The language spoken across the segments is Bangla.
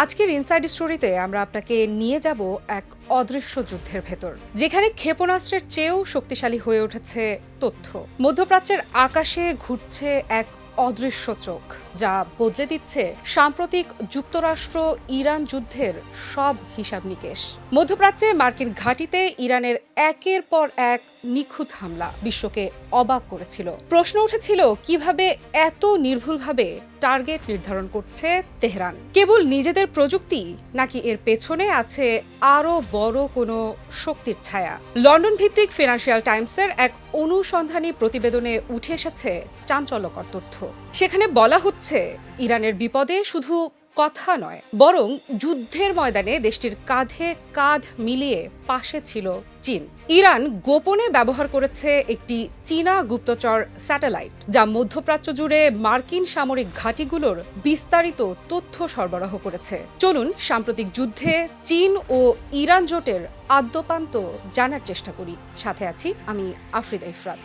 আজকের ইনসাইড স্টোরিতে আমরা আপনাকে নিয়ে যাব এক অদৃশ্য যুদ্ধের ভেতর, যেখানে ক্ষেপণাস্ত্রের চেয়েও শক্তিশালী হয়ে উঠেছে তথ্য। মধ্যপ্রাচ্যের আকাশে ঘুরছে এক অদৃশ্য চোখ, যা বদলে দিচ্ছে সাম্প্রতিক যুক্তরাষ্ট্র ইরান যুদ্ধের সব হিসাব নিকেশ। মধ্যপ্রাচ্যে মার্কিন ঘাঁটিতে ইরানের একের পর এক নিখুঁত হামলা বিশ্বকে অবাক করেছিল। প্রশ্ন উঠেছিল, কিভাবে এত নির্ভুলভাবে টার্গেট নির্ধারণ করছে তেহরান? কেবল নিজেদের প্রযুক্তি, নাকি এর পেছনে আছে আরও বড় কোনো শক্তির ছায়া? লন্ডন ভিত্তিক ফিনান্সিয়াল টাইমসের এক অনুসন্ধানী প্রতিবেদনে উঠে এসেছে চাঞ্চল্যকর তথ্য। সেখানে বলা হচ্ছে, ইরানের বিপদে শুধু কথা নয়, বরং যুদ্ধের ময়দানে দেশটির কাঁধে কাঁধ মিলিয়ে পাশে ছিল চীন। ইরান গোপনে ব্যবহার করেছে একটি চীনা গুপ্তচর স্যাটেলাইট, যা মধ্যপ্রাচ্য জুড়ে মার্কিন সামরিক ঘাঁটিগুলোর বিস্তারিত তথ্য সরবরাহ করেছে। চলুন সাম্প্রতিক যুদ্ধে চীন ও ইরান জোটের আদ্যোপান্ত জানার চেষ্টা করি। সাথে আছি আমি আফরিদা ইফরাত।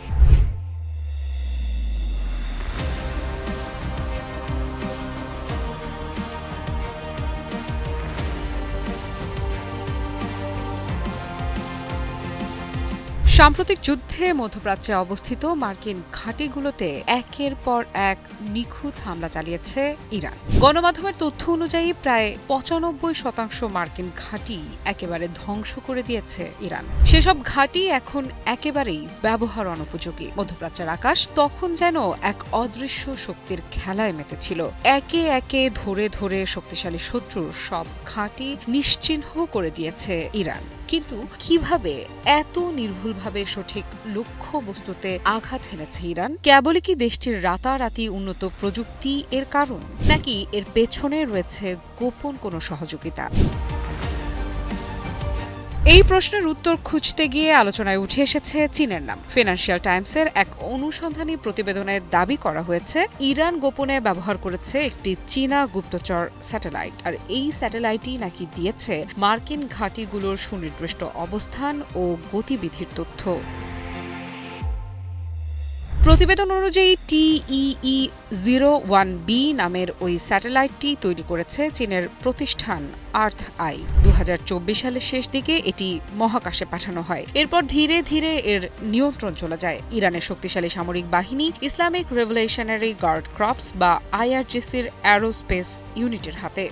সাম্প্রতিক যুদ্ধে মধ্যপ্রাচ্যে অবস্থিত মার্কিন ঘাঁটিগুলোতে একের পর এক নিখুঁত হামলা চালিয়েছে ইরান। গণমাধ্যমের তথ্য অনুযায়ী প্রায় ৯৫% মার্কিন ঘাঁটি একেবারে ধ্বংস করে দিয়েছে ইরান। সেসব ঘাঁটি এখন একেবারেই ব্যবহার অনুপযোগী। মধ্যপ্রাচ্যের আকাশ তখন যেন এক অদৃশ্য শক্তির খেলায় মেতেছিল। একে একে ধরে ধরে শক্তিশালী শত্রুর সব ঘাঁটি নিশ্চিহ্ন করে দিয়েছে ইরান। কিন্তু কিভাবে এত নির্ভুলভাবে সঠিক লক্ষ্য বস্তুতে আঘাত হেনেছে ইরান? কেবলই কি দেশটির রাতারাতি উন্নত প্রযুক্তি এর কারণ, নাকি এর পেছনে রয়েছে গোপন কোনো সহযোগিতা? এই প্রশ্নের উত্তর খুঁজতে গিয়ে আলোচনায় উঠে এসেছে চীনের নাম। ফিনান্সিয়াল টাইমসের এক অনুসন্ধানী প্রতিবেদনে দাবি করা হয়েছে, ইরান গোপনে ব্যবহার করেছে একটি চীনা গুপ্তচর স্যাটেলাইট, আর এই স্যাটেলাইটই নাকি দিয়েছে মার্কিন ঘাঁটিগুলোর সুনির্দিষ্ট অবস্থান ও গতিবিধির তথ্য। প্রতিবেদন অনুযায়ী TEE-01B নামের ওই স্যাটেলাইটটি তৈরি করেছে চীনের প্রতিষ্ঠান আর্থ আই। ২০২৪ সালের শেষ দিকে এটি মহাকাশে পাঠানো হয়। এরপর ধীরে ধীরে এর নিয়ন্ত্রণ চলে যায় ইরানের শক্তিশালী সামরিক বাহিনী ইসলামিক রেভলিউশনারি গার্ড ক্রপস বা IRGCর অ্যারোস্পেস ইউনিটের হাতে।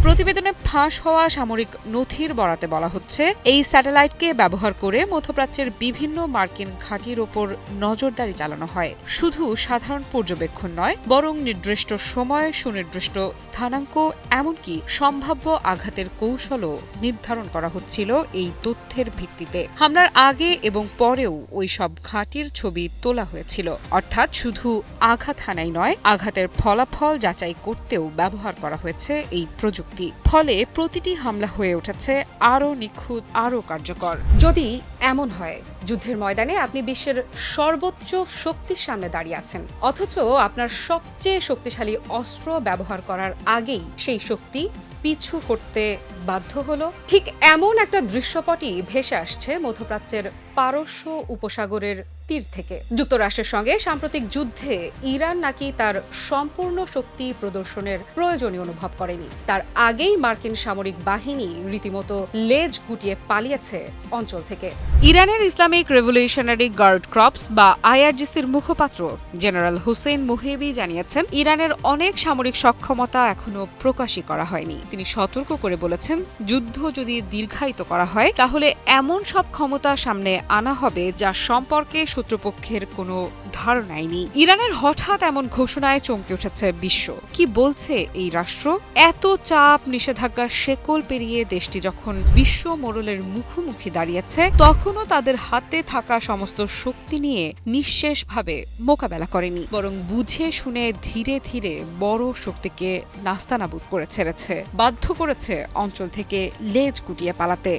প্রতিবেদনে ফাঁস হওয়া সামরিক নথির বরাতে বলা হচ্ছে, এই স্যাটেলাইটকে ব্যবহার করে মধ্যপ্রাচ্যের বিভিন্ন মার্কিন ঘাঁটির ওপর নজরদারি চালানো হয়। শুধু সাধারণ পর্যবেক্ষণ নয়, বরং নির্দিষ্ট সময়, সুনির্দিষ্ট স্থানাঙ্ক, এমনকি সম্ভাব্য আঘাতের কৌশলও নির্ধারণ করা হচ্ছিল এই তথ্যের ভিত্তিতে। হামলার আগে এবং পরেও ওই সব ঘাঁটির ছবি তোলা হয়েছিল। অর্থাৎ শুধু আঘাত হানাই নয়, আঘাতের ফলাফল যাচাই করতেও ব্যবহার করা হয়েছে এই প্রযুক্তি। ফলে প্রতিটি হামলা হয়ে উঠেছে আরও নিখুঁত, আরও কার্যকর। যদি এমন হয়, যুদ্ধের ময়দানে আপনি বিশ্বের সর্বোচ্চ শক্তির সামনে দাঁড়িয়ে আছেন, অথচ আপনার সবচেয়ে শক্তিশালী অস্ত্র ব্যবহার করার আগেই সেই শক্তি পিছু করতে বাধ্য হলো, ঠিক এমন একটা দৃশ্যপটই ভেসে আসছে মধ্যপ্রাচ্যের পারস্য উপসাগরের তীর থেকে। যুক্তরাষ্ট্রের সঙ্গে সাম্প্রতিক যুদ্ধে ইরান নাকি তার সম্পূর্ণ শক্তি প্রদর্শনের প্রয়োজনীয় অনুভব করেনি। তার আগেই মার্কিন সামরিক বাহিনী রীতিমতো লেজ গুটিয়ে পালিয়েছে অঞ্চল থেকে। ইরানের ইসলামিক রেভলিউশনারি গার্ড ক্রপস বা IRGCর মুখপাত্র জেনারেল হুসেইন মুহেবি জানিয়েছেন, ইরানের অনেক সামরিক সক্ষমতা এখনো প্রকাশই করা হয়নি। তিনি সতর্ক করে বলেছেন, যুদ্ধ যদি দীর্ঘায়িত করা হয়, তাহলে এমন সব ক্ষমতা সামনে আনা হবে যা সম্পর্কে শত্রুপক্ষের কোনো ধারণাই নেই। ইরানের হঠাৎ এমন ঘোষণায় চমকে উঠেছে বিশ্ব। কি বলছে এই রাষ্ট্র? এত চাপ, নিষেধাজ্ঞার শেকল পেরিয়ে দেশটি যখন বিশ্ব মোড়লের মুখোমুখি দাঁড়িয়েছে, তখনও তাদের হাতে থাকা সমস্ত শক্তি নিয়ে নিঃশেষভাবে মোকাবেলা করেনি, বরং বুঝে শুনে ধীরে ধীরে বড় শক্তিকে নাস্তানাবুদ করে ছেড়েছে, বাধ্য করেছে অঞ্চল থেকে লেজ গুটিয়ে পালাতে।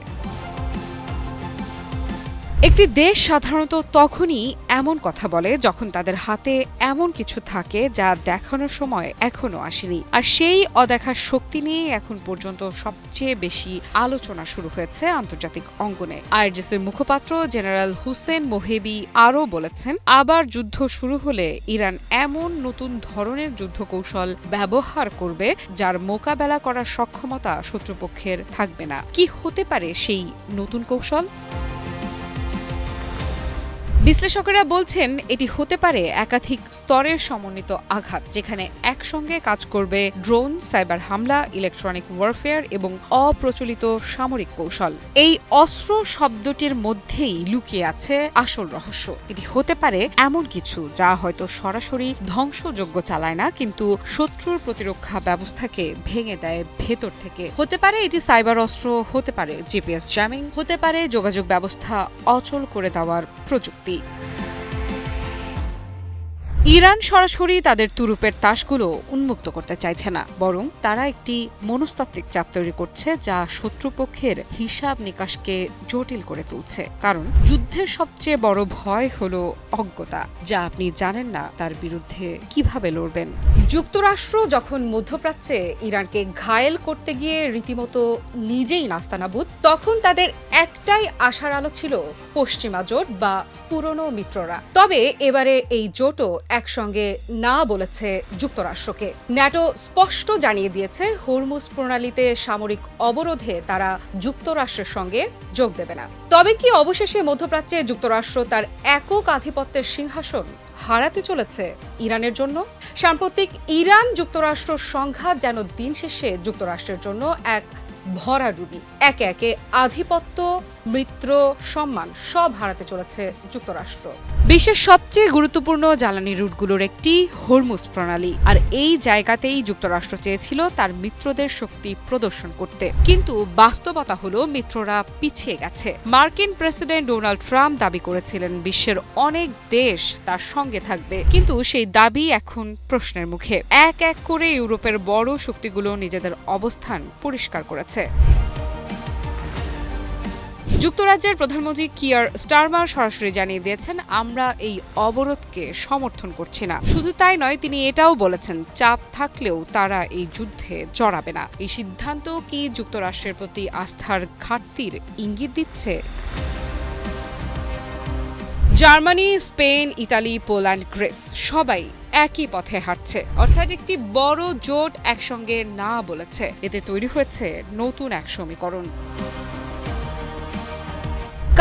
একটি দেশ সাধারণত তখনই এমন কথা বলে যখন তাদের হাতে এমন কিছু থাকে যা দেখানোর সময় এখনো আসেনি। আর সেই অদেখা শক্তি নিয়ে এখন পর্যন্ত সবচেয়ে বেশি আলোচনা শুরু হয়েছে আন্তর্জাতিক অঙ্গনে। আইআরজিসির মুখপাত্র জেনারেল হুসেন মোহেবি আরও বলেছেন, আবার যুদ্ধ শুরু হলে ইরান এমন নতুন ধরনের যুদ্ধ কৌশল ব্যবহার করবে যার মোকাবেলা করার সক্ষমতা শত্রুপক্ষের থাকবে না। কি হতে পারে সেই নতুন কৌশল? বিশ্লেষকেরা বলছেন এটি হতে পারে একাধিক স্তরের সমন্বিত আঘাত, যেখানে একসঙ্গে কাজ করবে ড্রোন, সাইবার হামলা, ইলেকট্রনিক ওয়ারফেয়ার এবং অপ্রচলিত সামরিক কৌশল। এই অস্ত্র শব্দটির মধ্যেই লুকিয়ে আছে আসল রহস্য। এটি হতে পারে এমন কিছু যা হয়তো সরাসরি ধ্বংসযজ্ঞ চালায় না, কিন্তু শত্রুর প্রতিরক্ষা ব্যবস্থাকে ভেঙে দেয় ভেতর থেকে। হতে পারে এটি সাইবার অস্ত্র, হতে পারে জিপিএস জ্যামিং, হতে পারে যোগাযোগ ব্যবস্থা অচল করে দেওয়ার প্রযুক্তি। ইরান সরাসরি তাদের তুরুপের তাসগুলো উন্মুক্ত করতে চাইছে না, বরং তারা একটি মনস্তাত্ত্বিক চাপ তৈরি করছে যা শত্রুপক্ষের হিসাব নিকাশকে জটিল করে তুলছে। কারণ যুদ্ধের সবচেয়ে বড় ভয় হলো অজ্ঞতা, যা আপনি জানেন না তার বিরুদ্ধে কিভাবে লড়বেন। যুক্তরাষ্ট্র যখন মধ্যপ্রাচ্যে ইরানকে ঘায়েল করতে গিয়ে রীতিমতো নিজেই নাস্তানাবুদ, তখন তাদের একটাই আশার আলো ছিল পশ্চিমা জোট বা পুরনো মিত্ররা। তবে এবারে এই জোটও একসঙ্গে না বলেছে যুক্তরাষ্ট্রকে। ন্যাটো স্পষ্ট জানিয়ে দিয়েছে হরমুজ প্রণালীতে সামরিক অবরোধে তারা যুক্তরাষ্ট্রের সঙ্গে যোগ দেবে না। তবে কি অবশেষে মধ্যপ্রাচ্যে যুক্তরাষ্ট্র তার একক আধিপত্যের সিংহাসন হারাতে চলেছে ইরানের জন্য? সাম্প্রতিক ইরান যুক্তরাষ্ট্র সংঘাত যেন দিন শেষে যুক্তরাষ্ট্রের জন্য এক ভরাডুবি। একে একে আধিপত্য, মিত্র, সম্মান সব হারাতে চলেছে যুক্তরাষ্ট্র। বিশ্বের সবচেয়ে গুরুত্বপূর্ণ জ্বালানি রুটগুলোর একটি হরমুজ প্রণালী, আর এই জায়গাতেই যুক্তরাষ্ট্র চেয়েছিল তার মিত্রদের শক্তি প্রদর্শন করতে। কিন্তু বাস্তবতা হলো মিত্ররা পিছিয়ে গেছে। মার্কিন প্রেসিডেন্ট ডোনাল্ড ট্রাম্প দাবি করেছিলেন বিশ্বের অনেক দেশ তার সঙ্গে থাকবে, কিন্তু সেই দাবি এখন প্রশ্নের মুখে। এক এক করে ইউরোপের বড় শক্তিগুলো নিজেদের অবস্থান পরিষ্কার করেছে। যুক্তরাজ্যের প্রধানমন্ত্রী কিয়ার স্টারমার সরাসরি জানিয়ে দিয়েছেন, আমরা এই অবরোধকে সমর্থন করছি না। শুধু তাই নয়, তিনি এটাও বলেছেন চাপ থাকলেও তারা এই যুদ্ধে জড়াবে না। এই সিদ্ধান্ত কি যুক্তরাষ্ট্রের প্রতি আস্থার ঘাটতির ইঙ্গিত দিচ্ছে? Germany, Spain, Italy, Poland, Greece সবাই একই পথে হাঁটছে, অর্থাৎ একটি বড় জোট একসঙ্গে না বলেছে। এতে তৈরি হয়েছে নতুন এক সমীকরণ।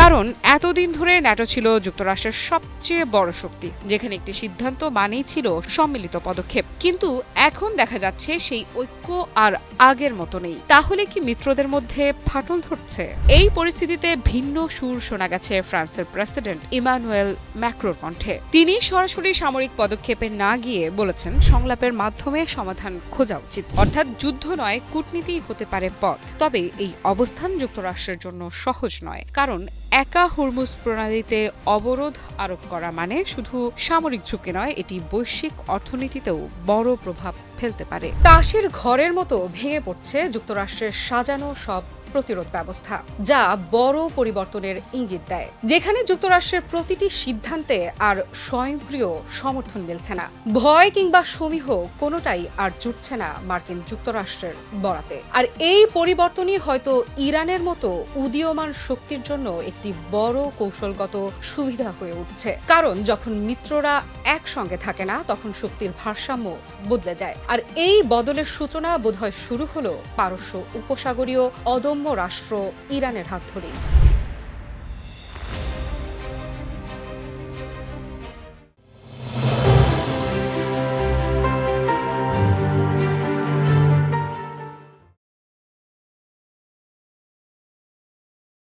কারণ এতদিন ধরে ন্যাটো ছিল যুক্তরাষ্ট্রের সবচেয়ে বড় শক্তি, যেখানে একটি সিদ্ধান্ত মানেই ছিল সম্মিলিত পদক্ষেপ। কিন্তু এখন দেখা যাচ্ছে সেই ঐক্য আর আগের মতো নেই। তাহলে কি মিত্রদের মধ্যে ফাটল ধরছে? এই পরিস্থিতিতে ভিন্ন সুর শোনা গেছে ফ্রান্সের প্রেসিডেন্ট ইমানুয়েল ম্যাক্রোর কণ্ঠে। তিনি সরাসরি সামরিক পদক্ষেপে না গিয়ে বলেছেন সংলাপের মাধ্যমে সমাধান খোঁজা উচিত, অর্থাৎ যুদ্ধ নয়, কূটনীতি হতে পারে পথ। তবে এই অবস্থান যুক্তরাষ্ট্রের জন্য সহজ নয়, কারণ একা হরমুজ প্রণালীতে অবরোধ আরোপ করা মানে শুধু সামরিক ঝুঁকি নয়, এটি বৈশ্বিক অর্থনীতিতেও বড় প্রভাব ফেলতে পারে। তাসের ঘরের মতো ভেঙে পড়ছে যুক্তরাষ্ট্রের সাজানো সব প্রতিরোধ ব্যবস্থা, যা বড় পরিবর্তনের ইঙ্গিত দেয়। যেখানে যুক্তরাষ্ট্রের প্রতিটি সিদ্ধান্তে আর স্বয়ংক্রিয় সমর্থন মিলছে না, ভয় কিংবা সমীহ কোনোটাই আর জুটছে না মার্কিন যুক্তরাষ্ট্রের বরাতে। আর এই পরিবর্তনই হয়তো ইরানের মতো উদীয়মান শক্তির জন্য একটি বড় কৌশলগত সুবিধা হয়ে উঠছে। কারণ যখন মিত্ররা একসঙ্গে থাকে না, তখন শক্তির ভারসাম্য বদলে যায়। আর এই বদলের সূচনা বোধহয় শুরু হলো পারস্য উপসাগরীয় অদম্য রাষ্ট্র ইরানের হাত ধরেই।